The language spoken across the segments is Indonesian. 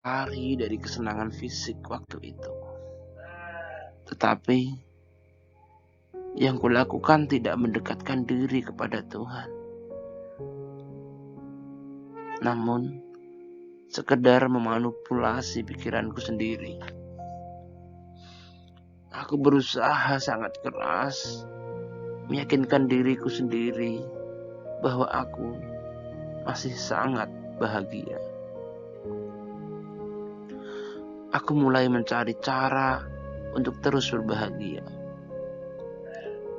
lari dari kesenangan fisik waktu itu. Tetapi yang kulakukan tidak mendekatkan diri kepada Tuhan, namun sekedar memanipulasi pikiranku sendiri. Aku berusaha sangat keras meyakinkan diriku sendiri bahwa aku masih sangat bahagia. Aku mulai mencari cara untuk terus berbahagia,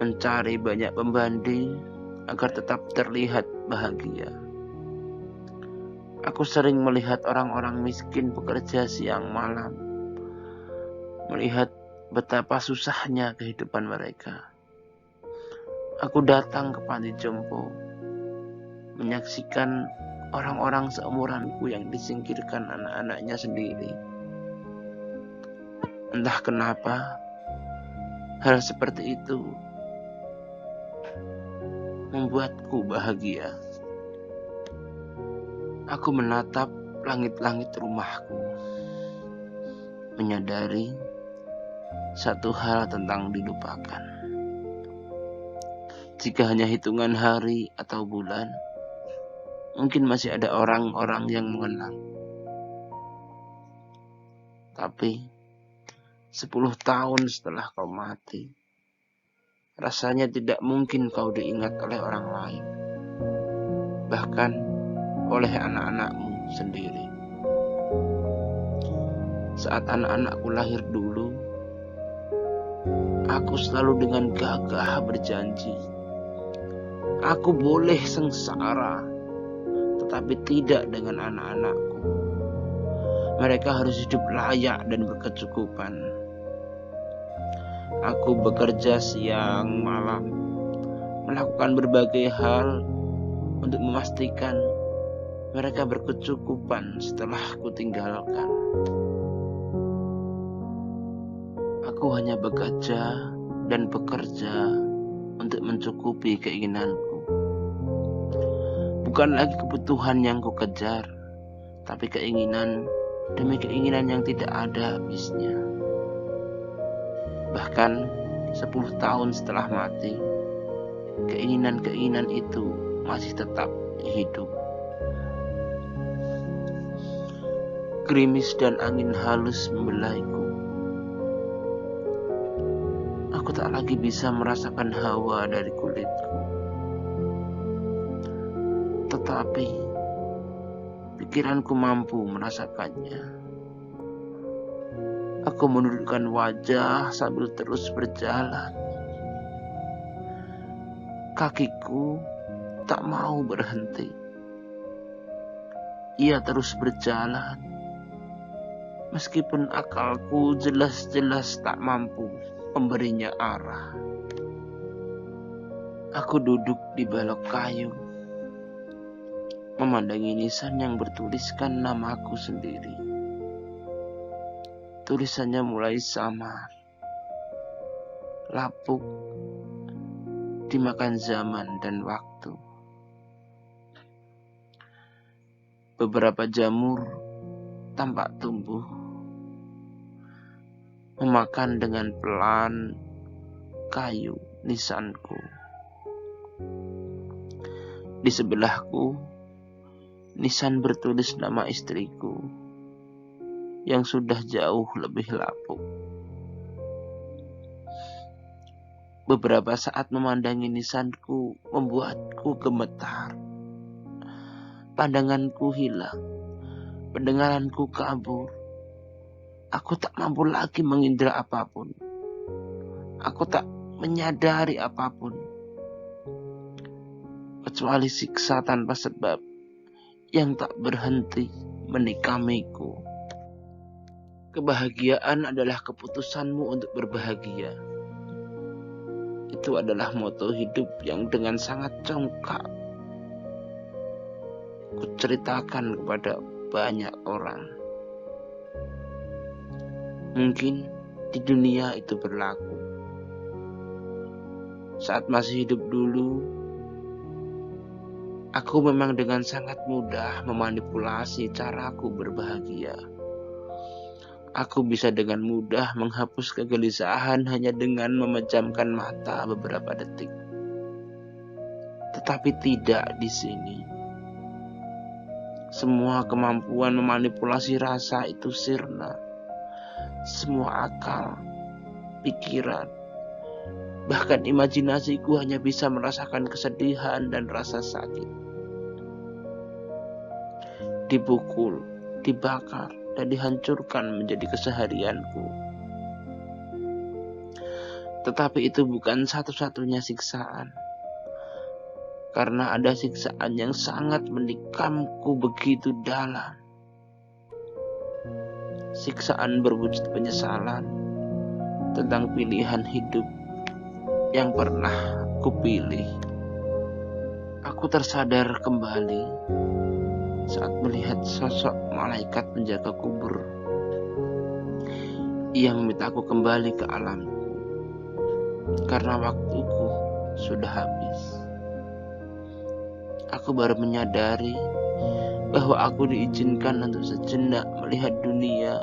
mencari banyak pembanding agar tetap terlihat bahagia. Aku sering melihat orang-orang miskin bekerja siang malam, melihat betapa susahnya kehidupan mereka. Aku datang ke panti jompo, menyaksikan orang-orang seumuranku yang disingkirkan anak-anaknya sendiri. Entah kenapa, hal seperti itu membuatku bahagia. Aku menatap langit-langit rumahku, menyadari satu hal tentang dilupakan. Jika hanya hitungan hari atau bulan, mungkin masih ada orang-orang yang mengenang. Tapi 10 tahun setelah kau mati, rasanya tidak mungkin kau diingat oleh orang lain, bahkan oleh anak-anakmu sendiri. Saat anak-anakku lahir dulu, aku selalu dengan gagah berjanji, aku boleh sengsara, tetapi tidak dengan anak-anakku. Mereka harus hidup layak dan berkecukupan. Aku bekerja siang malam, melakukan berbagai hal untuk memastikan mereka berkecukupan setelah ku tinggalkan. Aku hanya bekerja dan bekerja untuk mencukupi keinginanku. Bukan lagi kebutuhan yang ku kejar, tapi keinginan demi keinginan yang tidak ada habisnya. Bahkan 10 tahun setelah mati, keinginan-keinginan itu masih tetap hidup. Gerimis dan angin halus membelaiku. Aku tak lagi bisa merasakan hawa dari kulitku. Tetapi pikiranku mampu merasakannya. Aku menundukkan wajah sambil terus berjalan. Kakiku tak mau berhenti. Ia terus berjalan, meskipun akalku jelas-jelas tak mampu memberinya arah. Aku duduk di balok kayu, memandangi nisan yang bertuliskan namaku sendiri. Tulisannya mulai samar, lapuk, dimakan zaman dan waktu. Beberapa jamur tampak tumbuh, memakan dengan pelan kayu nisanku. Di sebelahku, nisan bertulis nama istriku yang sudah jauh lebih lapuk. Beberapa saat memandangi nisanku membuatku gemetar. Pandanganku hilang, pendengaranku kabur. Aku tak mampu lagi mengindra apapun. Aku tak menyadari apapun, kecuali siksa tanpa sebab yang tak berhenti menikamiku. Kebahagiaan adalah keputusanmu untuk berbahagia. Itu adalah moto hidup yang dengan sangat congkak kuceritakan kepada banyak orang. Mungkin di dunia itu berlaku. Saat masih hidup dulu, aku memang dengan sangat mudah memanipulasi caraku berbahagia. Aku bisa dengan mudah menghapus kegelisahan hanya dengan memejamkan mata beberapa detik. Tetapi tidak di sini. Semua kemampuan memanipulasi rasa itu sirna. Semua akal, pikiran, bahkan imajinasiku hanya bisa merasakan kesedihan dan rasa sakit. Dipukul, dibakar, dan dihancurkan menjadi keseharianku. Tetapi itu bukan satu-satunya siksaan. Karena ada siksaan yang sangat menikamku begitu dalam. Siksaan berwujud penyesalan tentang pilihan hidup yang pernah kupilih. Aku tersadar kembali saat melihat sosok malaikat penjaga kubur. Ia memintaku kembali ke alamku karena waktuku sudah habis. Aku baru menyadari bahwa aku diizinkan untuk sejenak melihat dunia,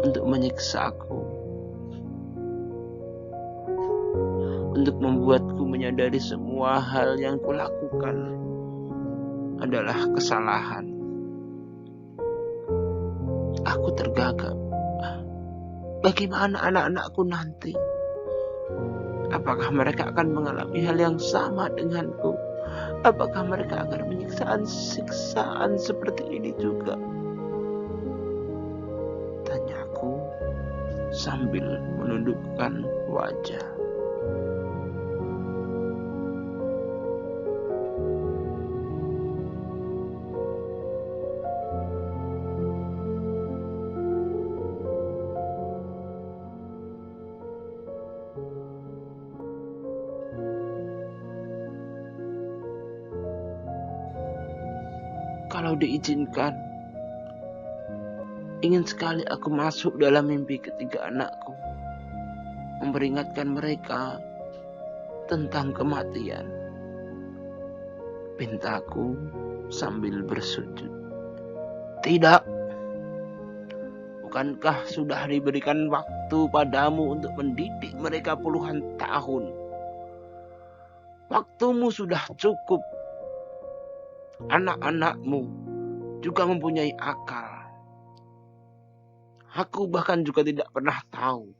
untuk menyiksaku, untuk membuatku menyadari semua hal yang kulakukan adalah kesalahan. Aku tergagap. Bagaimana anak-anakku nanti? Apakah mereka akan mengalami hal yang sama denganku? Apakah mereka akan siksaan seperti ini juga? Tanyaku sambil menundukkan wajah. Kalau diizinkan, ingin sekali aku masuk dalam mimpi ketiga anakku, memperingatkan mereka tentang kematian. Pintaku sambil bersujud. Tidak. Bukankah sudah diberikan waktu padamu untuk mendidik mereka puluhan tahun? Waktumu sudah cukup. Anak-anakmu juga mempunyai akal. Aku bahkan juga tidak pernah tahu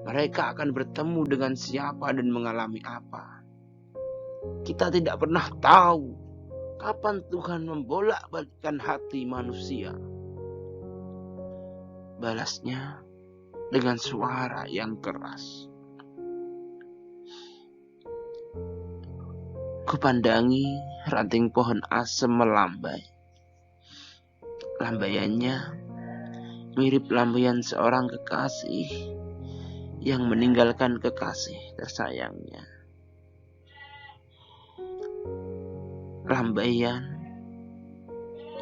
mereka akan bertemu dengan siapa dan mengalami apa. Kita tidak pernah tahu kapan Tuhan membolak-balikkan hati manusia. Balasnya dengan suara yang keras. Kupandangi ranting pohon asem melambai. Lambaiannya mirip lambaian seorang kekasih yang meninggalkan kekasih tersayangnya. Lambaian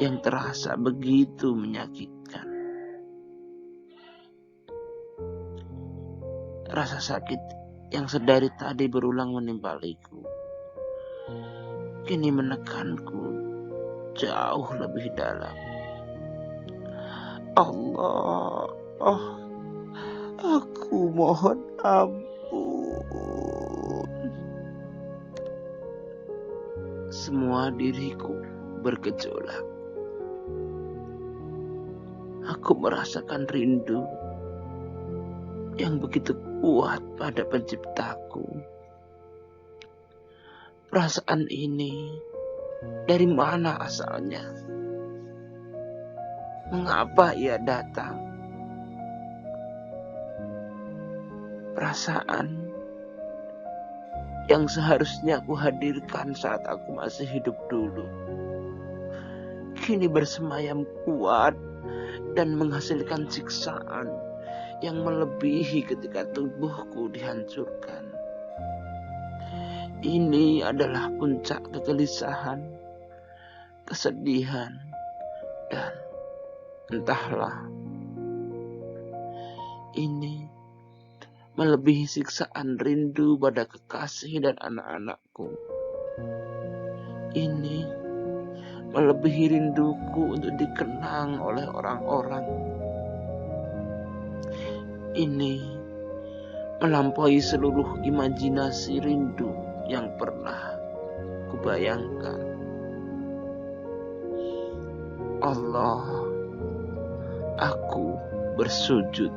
yang terasa begitu menyakitkan. Rasa sakit yang sedari tadi berulang menimpaliku kini menekanku jauh lebih dalam. Allah, aku mohon ampun. Semua diriku bergejolak. Aku merasakan rindu yang begitu kuat pada penciptaku. Perasaan ini dari mana asalnya? Mengapa ia datang? Perasaan yang seharusnya aku hadirkan saat aku masih hidup dulu, kini bersemayam kuat dan menghasilkan siksaan yang melebihi ketika tubuhku dihancurkan. Ini adalah puncak kegelisahan, kesedihan, dan entahlah. Ini melebihi siksaan rindu pada kekasih dan anak-anakku. Ini melebihi rinduku untuk dikenang oleh orang-orang. Ini melampaui seluruh imajinasi rindu yang pernah kubayangkan. Allah, aku bersujud